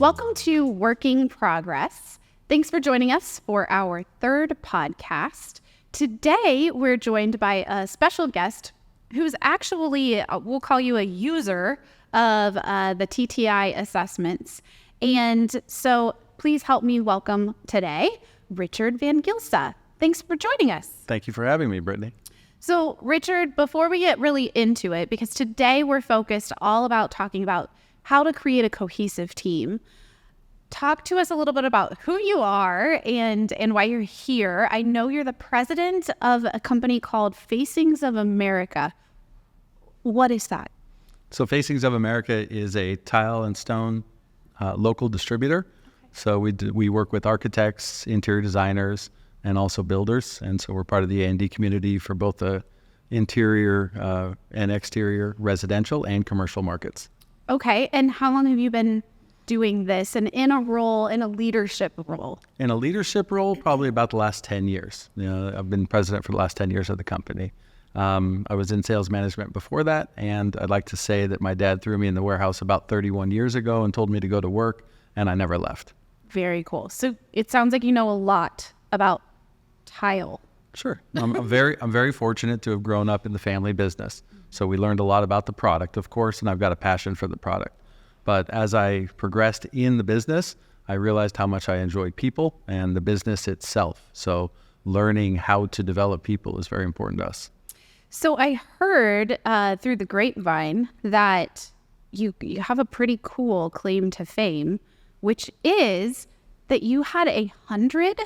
Welcome to Working Progress. Thanks for joining us for our third podcast. Today, we're joined by a special guest who's actually, we'll call you a user of the TTI assessments. And so please help me welcome today, Richard van Gilse. Thanks for joining us. Thank you for having me, Brittney. So Richard, before we get really into it, because today we're focused all about talking about how to create a cohesive team, talk to us a little bit about who you are and why you're here. I know you're the president of a company called Facings of America. What is that? So Facings of America is a tile and stone local distributor. Okay. So we work with architects, interior designers, and also builders. And so we're part of the A&D community for both the interior and exterior residential and commercial markets. Okay. And how long have you been doing this and in a leadership role? In a leadership role, probably about the last 10 years. I've been president for the last 10 years of the company. I was in sales management before that, and I'd like to say that my dad threw me in the warehouse about 31 years ago and told me to go to work, and I never left. Very cool. So it sounds like you know a lot about tile. Sure. I'm very fortunate to have grown up in the family business. So we learned a lot about the product, of course, and I've got a passion for the product. But as I progressed in the business, I realized how much I enjoy people and the business itself. So learning how to develop people is very important to us. So I heard through the grapevine that you have a pretty cool claim to fame, which is that you had 100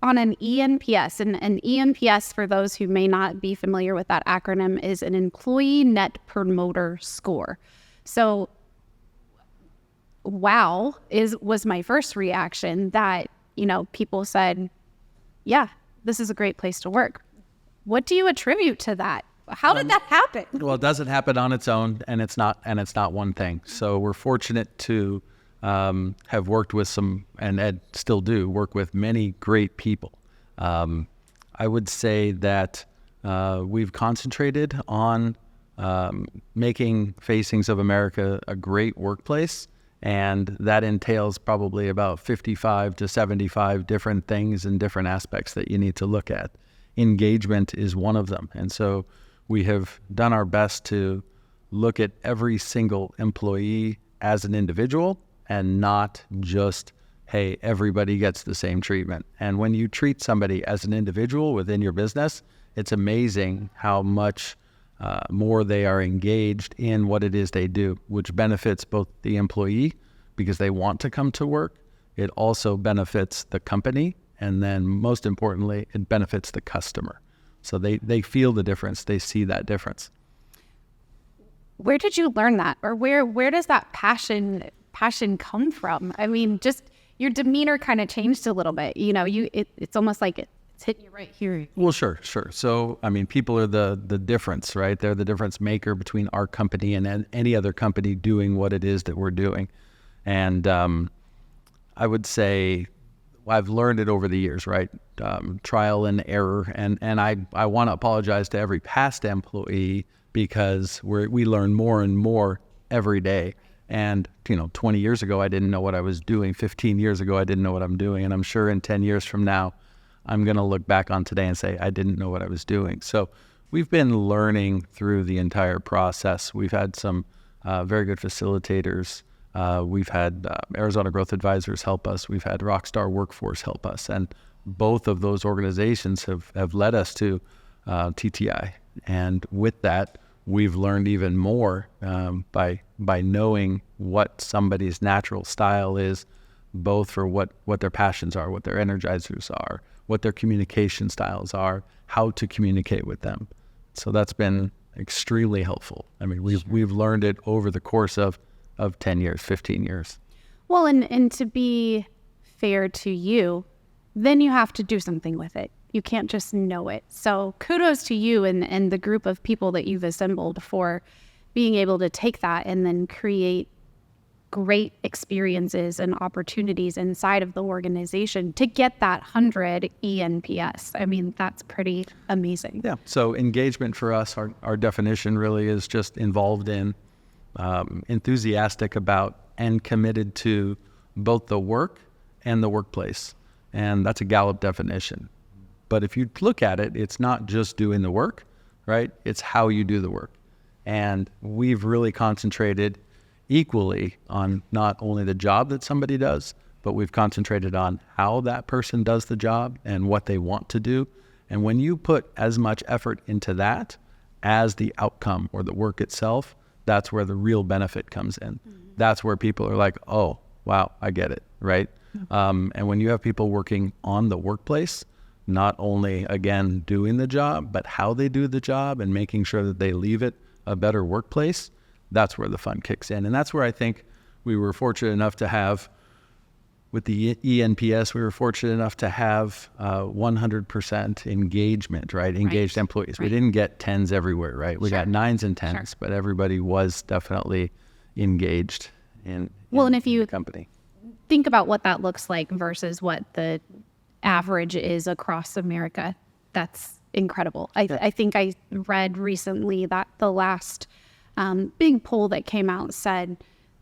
on an ENPS. And an ENPS, for those who may not be familiar with that acronym, is an Employee Net Promoter Score. So wow was my first reaction that, people said, yeah, this is a great place to work. What do you attribute to that? How did that happen? Well, it doesn't happen on its own, and it's not one thing. So we're fortunate to have worked with and still do work with many great people. I would say that we've concentrated on making Facings of America a great workplace, and that entails probably about 55 to 75 different things and different aspects that you need to look at. Engagement is one of them, and so we have done our best to look at every single employee as an individual and not just, hey, everybody gets the same treatment. And when you treat somebody as an individual within your business, it's amazing how much more they are engaged in what it is they do, which benefits both the employee because they want to come to work. It also benefits the company. And then most importantly, it benefits the customer. So they feel the difference. They see that difference. Where did you learn that? Or where does that passion come from? I mean, just your demeanor kind of changed a little bit. It's almost like it's hitting you right here. Well, sure. So, I mean, people are the difference, right? They're the difference maker between our company and any other company doing what it is that we're doing. And I would say I've learned it over the years, right? Trial and error. And I want to apologize to every past employee because we learn more and more every day. And, 20 years ago, I didn't know what I was doing. 15 years ago, I didn't know what I'm doing. And I'm sure in 10 years from now, I'm going to look back on today and say, I didn't know what I was doing. So we've been learning through the entire process. We've had some very good facilitators. We've had Arizona Growth Advisors help us. We've had Rockstar Workforce help us. And both of those organizations have led us to TTI. And with that, we've learned even more by knowing what somebody's natural style is, both for what their passions are, what their energizers are, what their communication styles are, how to communicate with them. So that's been extremely helpful. I mean, we've learned it over the course of 10 years, 15 years. Well, and to be fair to you, then you have to do something with it. You can't just know it. So kudos to you and the group of people that you've assembled for being able to take that and then create great experiences and opportunities inside of the organization to get that 100 ENPS. I mean, that's pretty amazing. Yeah. So engagement for us, our definition really is just involved in, enthusiastic about and committed to both the work and the workplace. And that's a Gallup definition. But if you look at it, it's not just doing the work, right? It's how you do the work. And we've really concentrated equally on not only the job that somebody does, but we've concentrated on how that person does the job and what they want to do. And when you put as much effort into that as the outcome or the work itself, that's where the real benefit comes in. That's where people are like, oh, wow, I get it, right? And when you have people working on the workplace, not only, again, doing the job, but how they do the job and making sure that they leave it a better workplace, that's where the fun kicks in. And that's where I think we were fortunate enough to have, with the ENPS, we were fortunate enough to have 100% engagement, right? Engaged employees. Right. We didn't get 10s everywhere, right? We Sure. got 9s and 10s, Sure. but everybody was definitely engaged in Well, and if you the company. think about what that looks like versus what the average is across America, that's incredible. I think I read recently that the last big poll that came out said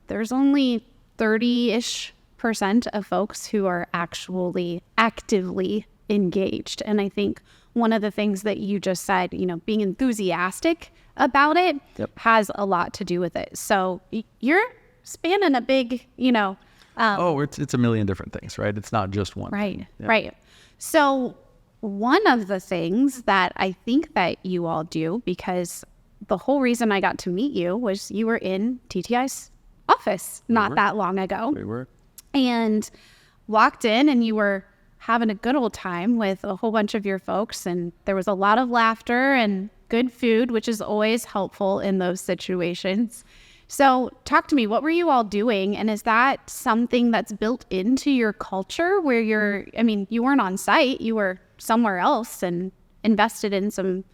there's only 30-ish% of folks who are actually actively engaged. And I think one of the things that you just said, being enthusiastic about it has a lot to do with it. So you're spanning a big, It's a million different things, right? It's not just one. Right, thing. Yeah. right. So one of the things that I think that you all do, because the whole reason I got to meet you was you were in TTI's office not that long ago. We were. And walked in and you were having a good old time with a whole bunch of your folks, and there was a lot of laughter and good food, which is always helpful in those situations. So talk to me, what were you all doing? And is that something that's built into your culture where you weren't on site, you were somewhere else and invested in some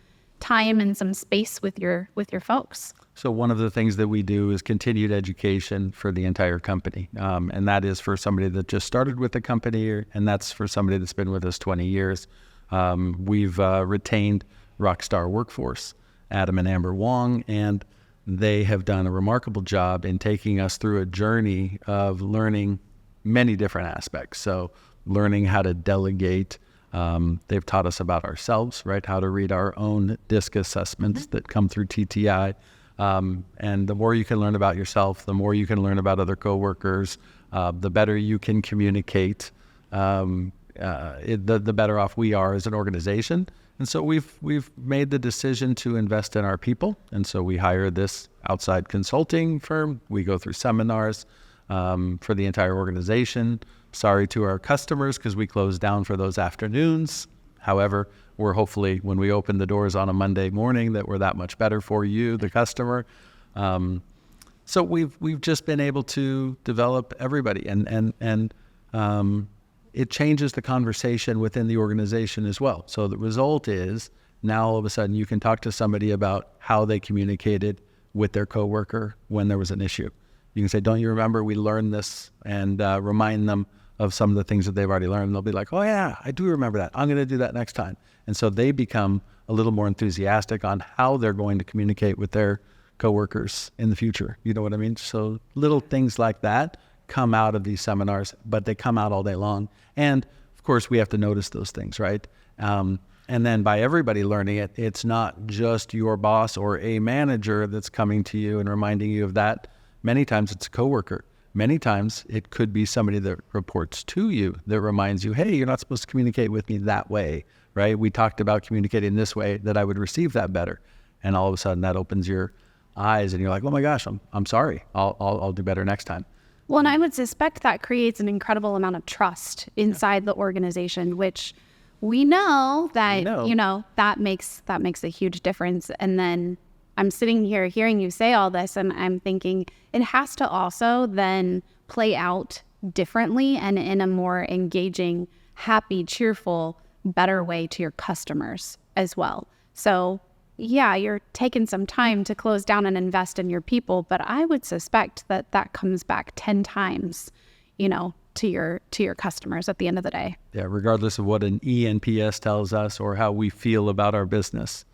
time and some space with your folks? So one of the things that we do is continued education for the entire company. And that is for somebody that just started with the company, and that's for somebody that's been with us 20 years. We've retained rockstar workforce, Adam and Amber Wong, and they have done a remarkable job in taking us through a journey of learning many different aspects. So learning how to delegate. They've taught us about ourselves, right? How to read our own DISC assessments that come through TTI. And the more you can learn about yourself, the more you can learn about other coworkers, the better you can communicate, the better off we are as an organization. And so we've made the decision to invest in our people. And so we hire this outside consulting firm. We go through seminars for the entire organization. Sorry to our customers because we close down for those afternoons. However, we're hopefully, when we open the doors on a Monday morning, that we're that much better for you, the customer. So we've just been able to develop everybody, and it changes the conversation within the organization as well. So the result is now all of a sudden you can talk to somebody about how they communicated with their coworker when there was an issue. You can say, "Don't you remember we learned this?" and remind them of some of the things that they've already learned. And they'll be like, "Oh yeah, I do remember that. I'm going to do that next time." And so they become a little more enthusiastic on how they're going to communicate with their coworkers in the future. You know what I mean? So little things like that come out of these seminars, but they come out all day long. And of course we have to notice those things, right? And then by everybody learning it, it's not just your boss or a manager that's coming to you and reminding you of that. Many times it's a coworker. Many times it could be somebody that reports to you that reminds you, "Hey, you're not supposed to communicate with me that way," right? We talked about communicating this way, that I would receive that better. And all of a sudden that opens your eyes and you're like, "Oh my gosh, I'm sorry. I'll do better next time." Well, and I would suspect that creates an incredible amount of trust inside the organization, which we know that, that makes a huge difference. And then I'm sitting here hearing you say all this, and I'm thinking it has to also then play out differently and in a more engaging, happy, cheerful, better way to your customers as well. So yeah, you're taking some time to close down and invest in your people, but I would suspect that that comes back 10 times, to your customers at the end of the day. Yeah, regardless of what an ENPS tells us or how we feel about our business,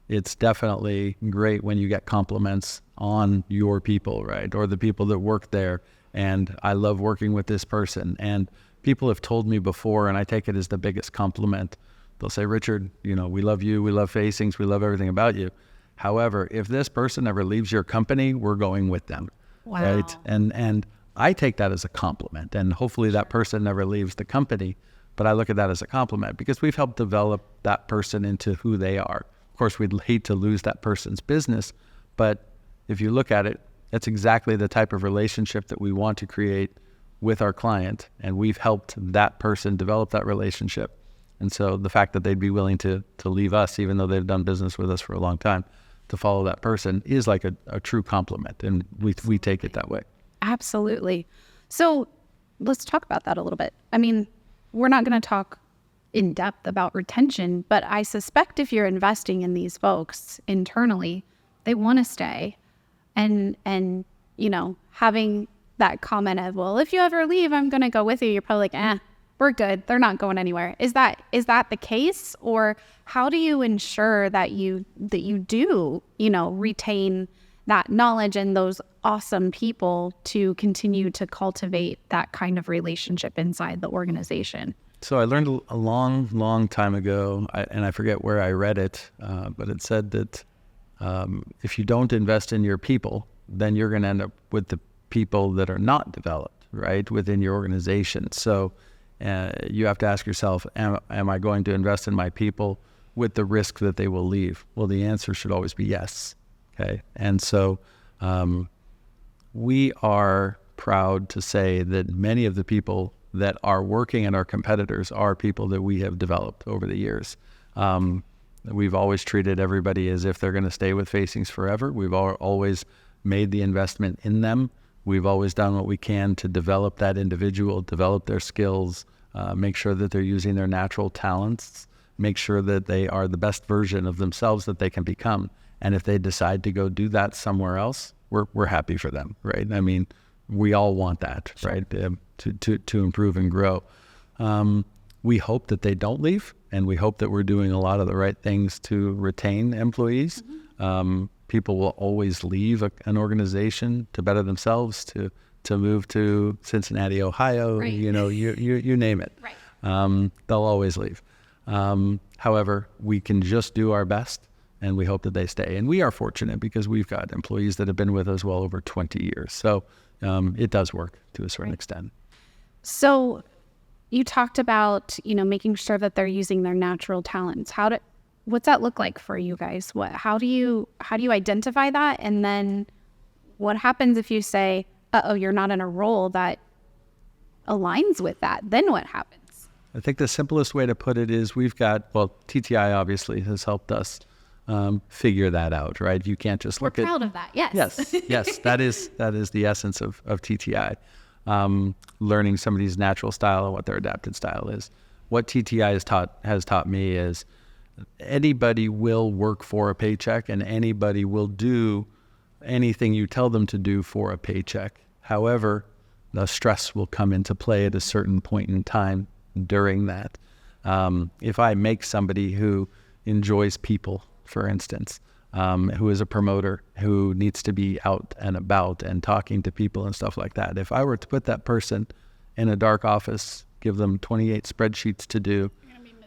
it's definitely great when you get compliments on your people, right? Or the people that work there, and I love working with this person. And people have told me before, and I take it as the biggest compliment. They'll say, Richard, we love you, we love Facings, we love everything about you. However, if this person ever leaves your company, we're going with them. Wow. Right? And I take that as a compliment, and hopefully that person never leaves the company, but I look at that as a compliment because we've helped develop that person into who they are. Of course, we'd hate to lose that person's business, but if you look at it, that's exactly the type of relationship that we want to create with our client, and we've helped that person develop that relationship. And so the fact that they'd be willing to leave us, even though they've done business with us for a long time, to follow that person is like a true compliment, and we take it that way. Absolutely. So let's talk about that a little bit. I mean, we're not going to talk in depth about retention, but I suspect if you're investing in these folks internally, they want to stay. And having that comment of, well, if you ever leave, I'm going to go with you. You're probably like, we're good. They're not going anywhere. Is that the case? Or how do you ensure that you do, retain that knowledge and those awesome people to continue to cultivate that kind of relationship inside the organization? So I learned a long, long time ago, and I forget where I read it, but it said that if you don't invest in your people, then you're going to end up with the people that are not developed, right, within your organization. So you have to ask yourself, am I going to invest in my people with the risk that they will leave? Well, the answer should always be yes. Okay. And so we are proud to say that many of the people that are working at our competitors are people that we have developed over the years. We've always treated everybody as if they're going to stay with Facings forever. We've always made the investment in them. We've always done what we can to develop that individual, develop their skills, make sure that they're using their natural talents, make sure that they are the best version of themselves that they can become. And if they decide to go do that somewhere else, we're happy for them, right? I mean, we all want that, sure, right? To improve and grow. We hope that they don't leave, and we hope that we're doing a lot of the right things to retain employees. Mm-hmm. People will always leave an organization to better themselves, to move to Cincinnati, Ohio, right, you name it. Right. They'll always leave. However, we can just do our best, and we hope that they stay. And we are fortunate because we've got employees that have been with us well over 20 years. So it does work to a certain extent. So you talked about, making sure that they're using their natural talents. What's that look like for you guys? How do you identify that? And then what happens if you say, you're not in a role that aligns with that? Then what happens? I think the simplest way to put it is TTI obviously has helped us figure that out, right? You can't just look at... We're proud of that, yes. Yes, that is the essence of TTI. Learning somebody's natural style and what their adapted style is. What TTI has taught me is anybody will work for a paycheck, and anybody will do anything you tell them to do for a paycheck. However, the stress will come into play at a certain point in time during that. If I make somebody who enjoys people, for instance, who is a promoter, who needs to be out and about and talking to people and stuff like that, if I were to put that person in a dark office, give them 28 spreadsheets to do,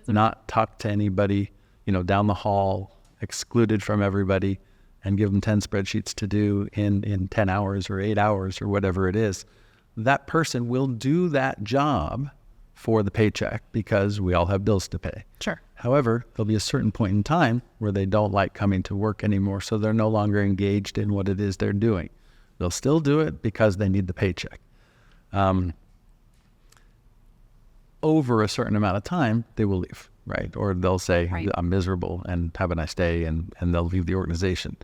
not talk to anybody, down the hall, excluded from everybody, and give them 10 spreadsheets to do in 10 hours or 8 hours or whatever it is, that person will do that job for the paycheck because we all have bills to pay. Sure. However, there'll be a certain point in time where they don't like coming to work anymore, so they're no longer engaged in what it is they're doing. They'll still do it because they need the paycheck. Over a certain amount of time, they will leave, right? Or they'll say, right, I'm miserable and have a nice day, and they'll leave the organization.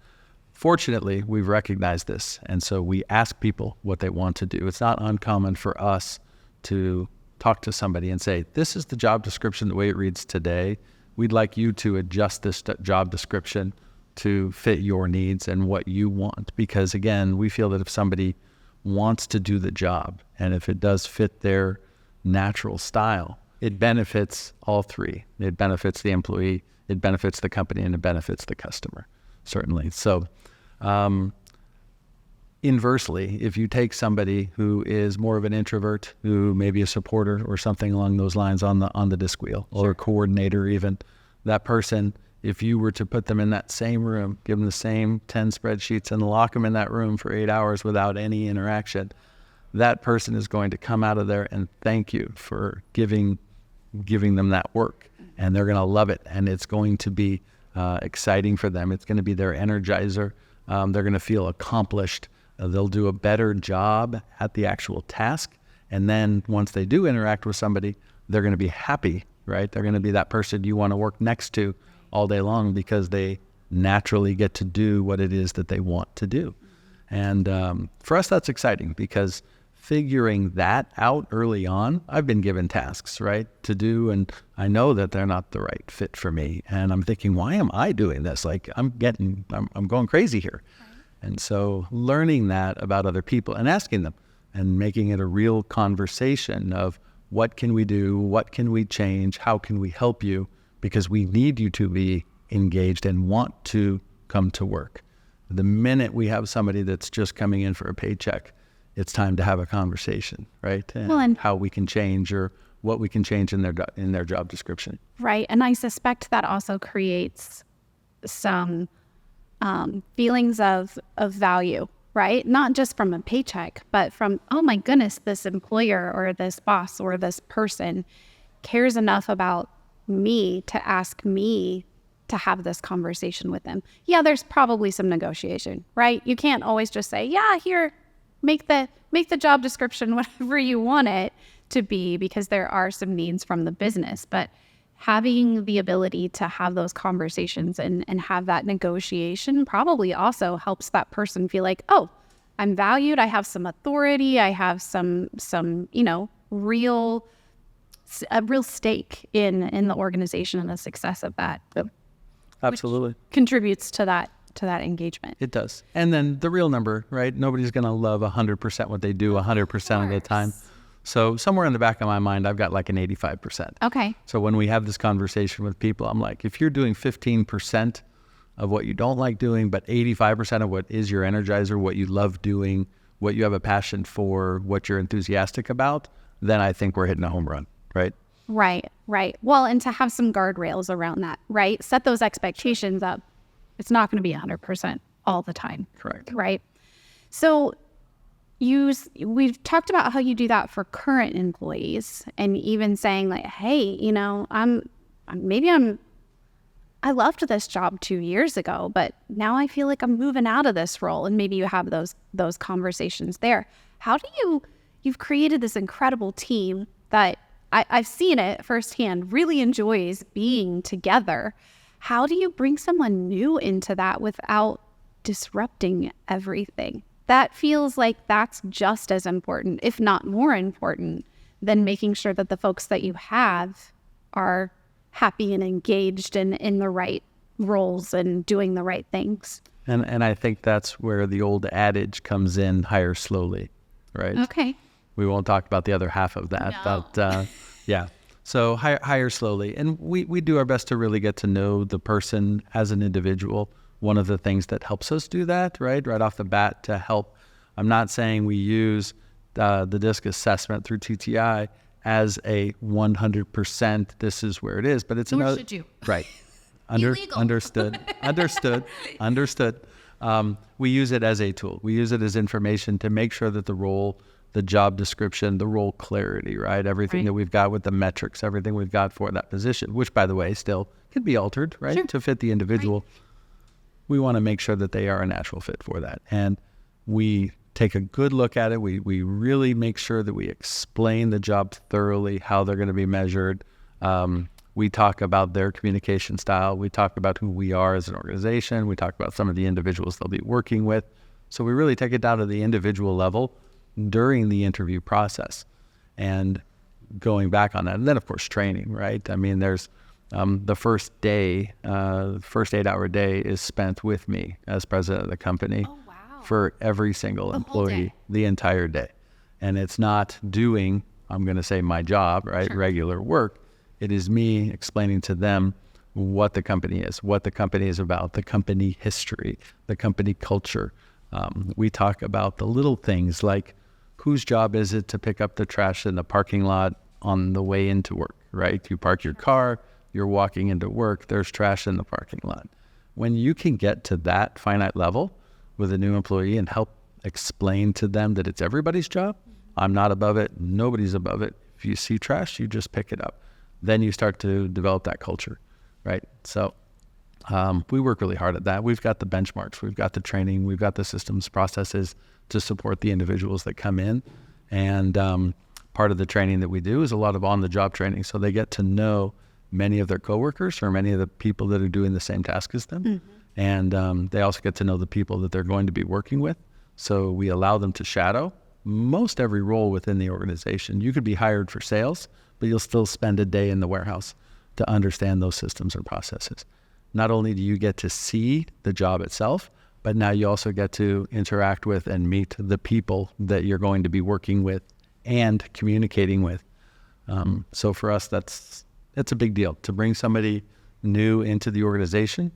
Fortunately, we've recognized this, and so we ask people what they want to do. It's not uncommon for us to talk to somebody and say, this is the job description the way it reads today. We'd like you to adjust this job description to fit your needs and what you want. Because again, we feel that if somebody wants to do the job, and if it does fit their natural style, it benefits all three. It benefits the employee, it benefits the company, and it benefits the customer, certainly. So Inversely, if you take somebody who is more of an introvert, who may be a supporter or something along those lines on the disc wheel, or a coordinator even, that person, if you were to put them in that same room, give them the same 10 spreadsheets and lock them in that room for 8 hours without any interaction, that person is going to come out of there and thank you for giving them that work. And they're going to love it. And it's going to be exciting for them. It's going to be their energizer. They're going to feel accomplished. They'll do a better job at the actual task. And then once they do interact with somebody, they're going to be happy, right? They're going to be that person you want to work next to all day long because they naturally get to do what it is that they want to do. And for us, that's exciting because figuring that out early on, I've been given tasks, right, to do, and I know that they're not the right fit for me. And I'm thinking, why am I doing this? Like, I'm going crazy here. And so learning that about other people and asking them and making it a real conversation of what can we do? What can we change? How can we help you? Because we need you to be engaged and want to come to work. The minute we have somebody that's just coming in for a paycheck, it's time to have a conversation, right? And how we can change or what we can change in their job description. Right. And I suspect that also creates some feelings of value, right? Not just from a paycheck, but from, oh my goodness, this employer or this boss or this person cares enough about me to ask me to have this conversation with them. Yeah, there's probably some negotiation, right? You can't always just say, yeah, here, make the job description whatever you want it to be, because there are some needs from the business. But having the ability to have those conversations and have that negotiation probably also helps that person feel like, oh, I'm valued. I have some authority. I have some real stake in the organization and the success of that. Absolutely. Contributes to that engagement. It does. And then the real number, right? Nobody's going to love 100% what they do 100% of the time. So somewhere in the back of my mind, I've got like an 85%. Okay. So when we have this conversation with people, I'm like, if you're doing 15% of what you don't like doing, but 85% of what is your energizer, what you love doing, what you have a passion for, what you're enthusiastic about, then I think we're hitting a home run, right? Right. Well, and to have some guardrails around that, right? Set those expectations up. It's not going to be 100% all the time. Correct. Right. So we've talked about how you do that for current employees, and even saying like, hey, I loved this job 2 years ago, but now I feel like I'm moving out of this role. And maybe you have those conversations there. How do you've created this incredible team that I've seen it firsthand, really enjoys being together. How do you bring someone new into that without disrupting everything? That feels like that's just as important, if not more important, than making sure that the folks that you have are happy and engaged and in the right roles and doing the right things. And I think that's where the old adage comes in, hire slowly, right? Okay. We won't talk about the other half of that, but yeah. So hire slowly. And we do our best to really get to know the person as an individual. One of the things that helps us do that, right off the bat to help. I'm not saying we use the DISC assessment through TTI as a 100%, this is where it is, but it's another. Nor should you. Right. Understood. We use it as a tool. We use it as information to make sure that the role, the job description, the role clarity, right? Everything that we've got with the metrics, everything we've got for that position, which by the way, still can be altered, right? To fit the individual. Right. We want to make sure that they are a natural fit for that. And we take a good look at it. We really make sure that we explain the job thoroughly, how they're going to be measured. We talk about their communication style. We talk about who we are as an organization. We talk about some of the individuals they'll be working with. So we really take it down to the individual level during the interview process and going back on that. And then of course, training, right? I mean, there's the first 8-hour day is spent with me as president of the company for every single employee the entire day. And it's not doing, I'm going to say my job, right? Regular work. It is me explaining to them what the company is about, the company history, the company culture, We talk about the little things like whose job is it to pick up the trash in the parking lot on the way into work, right? You park your car, you're walking into work, there's trash in the parking lot. When you can get to that finite level with a new employee and help explain to them that it's everybody's job, I'm not above it, nobody's above it. If you see trash, you just pick it up. Then you start to develop that culture, right? So we work really hard at that. We've got the benchmarks, we've got the training, we've got the systems, processes to support the individuals that come in. And part of the training that we do is a lot of on-the-job training. So they get to know many of their coworkers or many of the people that are doing the same task as them. Mm-hmm. And they also get to know the people that they're going to be working with. So we allow them to shadow most every role within the organization. You could be hired for sales, but you'll still spend a day in the warehouse to understand those systems and processes. Not only do you get to see the job itself, but now you also get to interact with and meet the people that you're going to be working with and communicating with. So for us, that's a big deal. To bring somebody new into the organization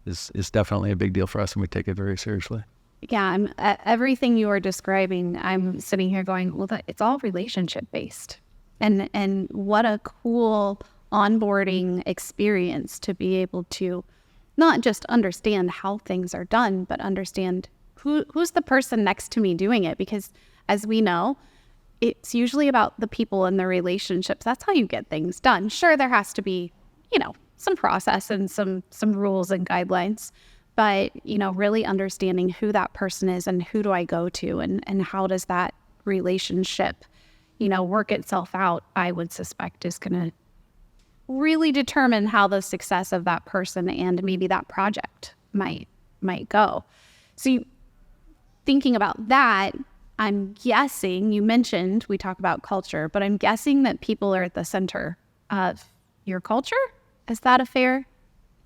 is definitely a big deal for us, and we take it very seriously. Yeah, everything you are describing, I'm sitting here going, well, it's all relationship based. And what a cool onboarding experience to be able to not just understand how things are done, but understand who's the person next to me doing it. Because as we know, it's usually about the people and the relationships. That's how you get things done. Sure, there has to be, some process and some rules and guidelines, but, really understanding who that person is and who do I go to and how does that relationship, work itself out, I would suspect is going to really determine how the success of that person and maybe that project might go. So thinking about that, I'm guessing, you mentioned we talk about culture, but I'm guessing that people are at the center of your culture. Is that a fair?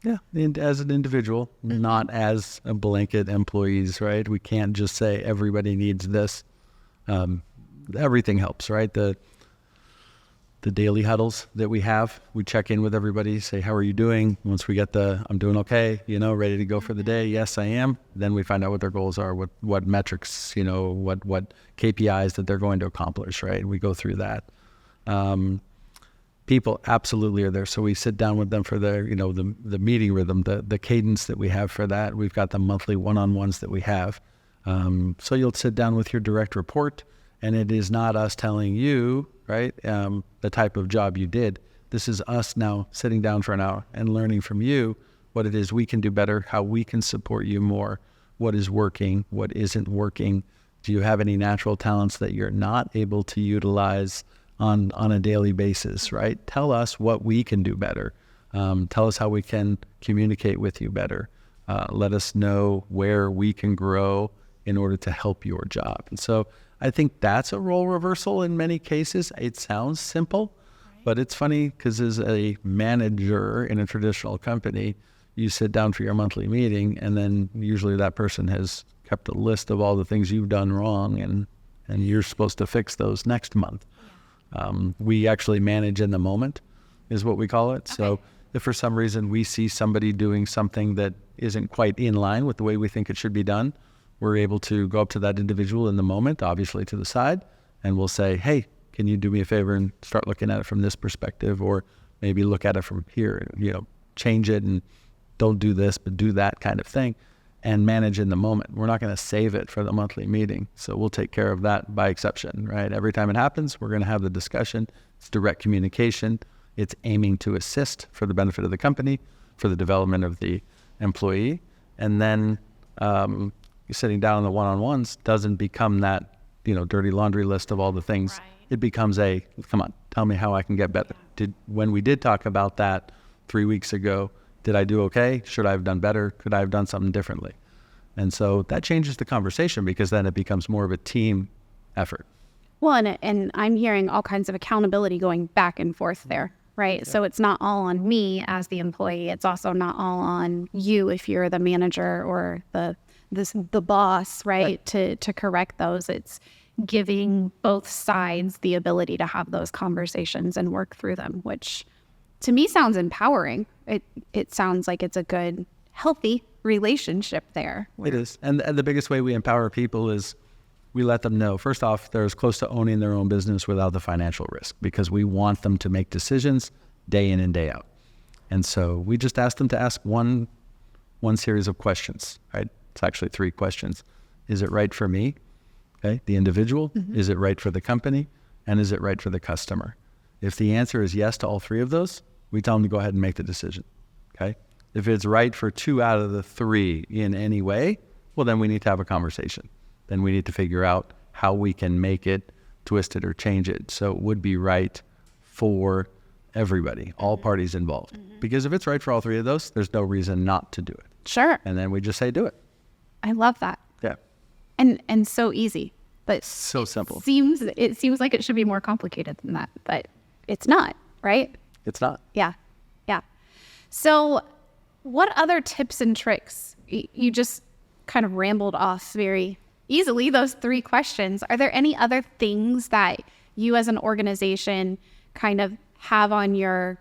Yeah, as an individual, not as a blanket employees, right? We can't just say everybody needs this. Everything helps, right? The daily huddles that we have, we check in with everybody, say, how are you doing? Once we get I'm doing okay, ready to go for the day. Yes, I am. Then we find out what their goals are, what metrics, what KPIs that they're going to accomplish, right? We go through that. People absolutely are there. So we sit down with them for the meeting rhythm, the cadence that we have for that. We've got the monthly one-on-ones that we have. So you'll sit down with your direct report, and it is not us telling you, right, the type of job you did. This is us now sitting down for an hour and learning from you what it is we can do better, how we can support you more, what is working, what isn't working. Do you have any natural talents that you're not able to utilize on a daily basis, right? Tell us what we can do better. Tell us how we can communicate with you better. Let us know where we can grow in order to help your job. And so I think that's a role reversal in many cases. It sounds simple, but it's funny because as a manager in a traditional company, you sit down for your monthly meeting, and then usually that person has kept a list of all the things you've done wrong, and you're supposed to fix those next month. We actually manage in the moment is what we call it. Okay. So if for some reason we see somebody doing something that isn't quite in line with the way we think it should be done, we're able to go up to that individual in the moment, obviously to the side, and we'll say, hey, can you do me a favor and start looking at it from this perspective, or maybe look at it from here, change it and don't do this, but do that kind of thing, and manage in the moment. We're not going to save it for the monthly meeting. So we'll take care of that by exception, right? Every time it happens, we're going to have the discussion. It's direct communication. It's aiming to assist for the benefit of the company, for the development of the employee. And then sitting down on the one-on-ones doesn't become that, dirty laundry list of all the things. Right. It becomes come on, tell me how I can get better. When we did talk about that 3 weeks ago, did I do okay? Should I have done better? Could I have done something differently? And so that changes the conversation, because then it becomes more of a team effort. Well, and I'm hearing all kinds of accountability going back and forth there, right? Yeah. So it's not all on me as the employee. It's also not all on you if you're the manager or the boss, right? To correct those. It's giving both sides the ability to have those conversations and work through them, which to me sounds empowering. It sounds like it's a good healthy relationship there. It is. And the biggest way we empower people is we let them know, first off, they're as close to owning their own business without the financial risk, because we want them to make decisions day in and day out. And so we just ask them to ask one series of questions, right? It's actually 3 questions. Is it right for me, okay, the individual? Mm-hmm. Is it right for the company? And is it right for the customer? If the answer is yes to all 3 of those, we tell them to go ahead and make the decision, okay? If it's right for 2 out of the 3 in any way, well, then we need to have a conversation. Then we need to figure out how we can make it, twist it, or change it so it would be right for everybody, all parties involved. Mm-hmm. Because if it's right for all 3 of those, there's no reason not to do it. Sure. And then we just say, do it. I love that. Yeah. And so easy, but so simple. It seems like it should be more complicated than that, but it's not, right? It's not. Yeah. Yeah. So what other tips and tricks? You just kind of rambled off very easily those 3 questions. Are there any other things that you as an organization kind of have in your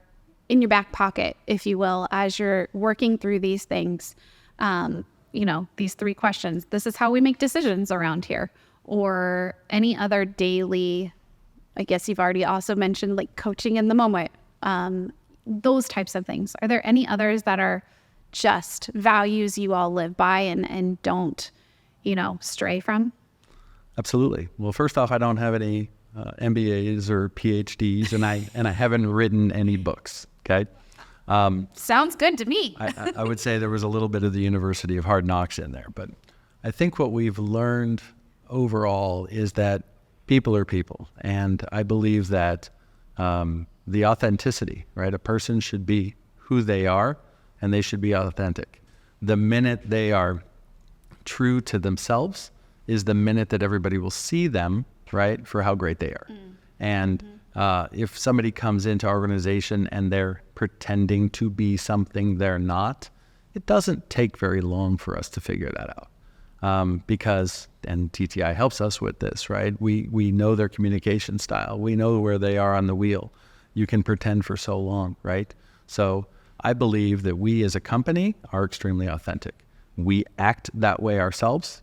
back pocket, if you will, as you're working through these things? These 3 questions. This is how we make decisions around here. Or any other daily, I guess you've already also mentioned like coaching in the moment, those types of things. Are there any others that are just values you all live by and don't, stray from? Absolutely. Well, first off, I don't have any MBAs or PhDs, and I haven't written any books. Okay. Sounds good to me. I would say there was a little bit of the University of Hard Knocks in there, but I think what we've learned overall is that people are people. And I believe that the authenticity, right? A person should be who they are, and they should be authentic. The minute they are true to themselves is the minute that everybody will see them, right, for how great they are. And if somebody comes into our organization and they're pretending to be something they're not, it doesn't take very long for us to figure that out. Because, and TTI helps us with this, right? We know their communication style. We know where they are on the wheel. You can pretend for so long, right? So I believe that we as a company are extremely authentic. We act that way ourselves.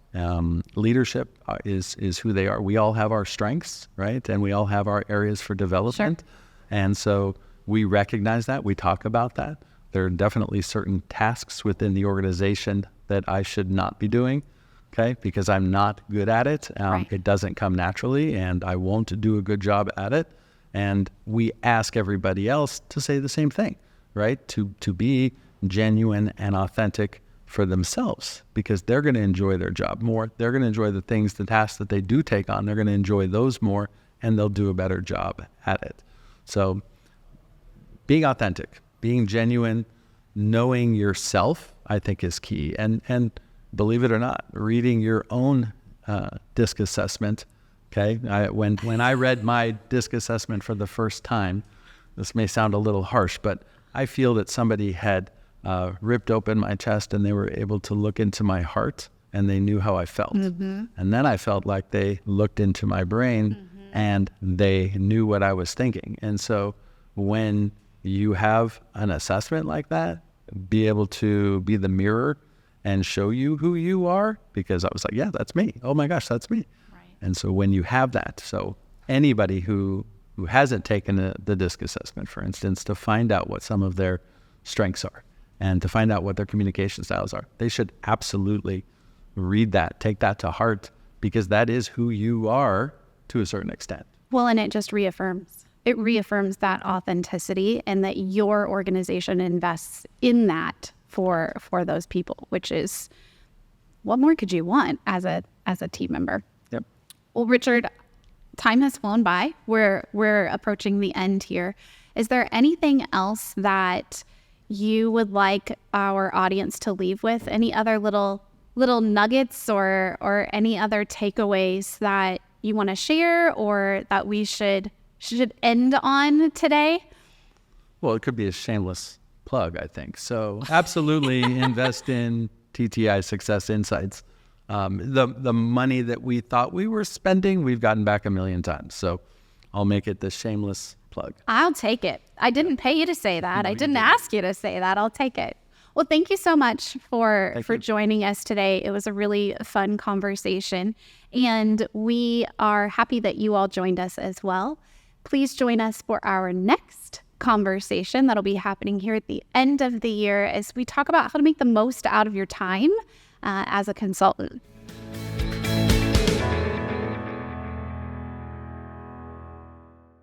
Leadership is who they are. We all have our strengths, right? And we all have our areas for development. Sure. And so we recognize that. We talk about that. There are definitely certain tasks within the organization that I should not be doing, okay? Because I'm not good at it. Right. It doesn't come naturally, and I won't do a good job at it. And we ask everybody else to say the same thing, right? To be genuine and authentic for themselves, because they're going to enjoy their job more. They're going to enjoy the tasks that they do take on. They're going to enjoy those more, and they'll do a better job at it. So being authentic, being genuine, knowing yourself, I think is key. And believe it or not, reading your own DISC assessment. Okay. When I read my DISC assessment for the first time, this may sound a little harsh, but I feel that somebody had ripped open my chest and they were able to look into my heart and they knew how I felt. Mm-hmm. And then I felt like they looked into my brain and they knew what I was thinking. And so when you have an assessment like that, be able to be the mirror and show you who you are, because I was like, yeah, that's me. Oh my gosh, that's me. Right. And so when you have that, so anybody who hasn't taken the DISC assessment, for instance, to find out what some of their strengths are and to find out what their communication styles are, they should absolutely read that, take that to heart, because that is who you are to a certain extent. Well, and it just reaffirms that authenticity and that your organization invests in that for those people, which is, what more could you want as a team member? Yep. Well, Richard, time has flown by. We're approaching the end here. Is there anything else that you would like our audience to leave with? Any other little nuggets or any other takeaways that you want to share or that we should end on today? Well, it could be a shameless plug, I think. So absolutely invest in TTI Success Insights. The money that we thought we were spending, we've gotten back 1 million times. So I'll make it the shameless plug. I'll take it. I didn't pay you to say that. I didn't ask you to say that. I'll take it. Well, thank you so much for Thank you. joining us today. It was a really fun conversation, and we are happy that you all joined us as well. Please join us for our next conversation that'll be happening here at the end of the year as we talk about how to make the most out of your time as a consultant.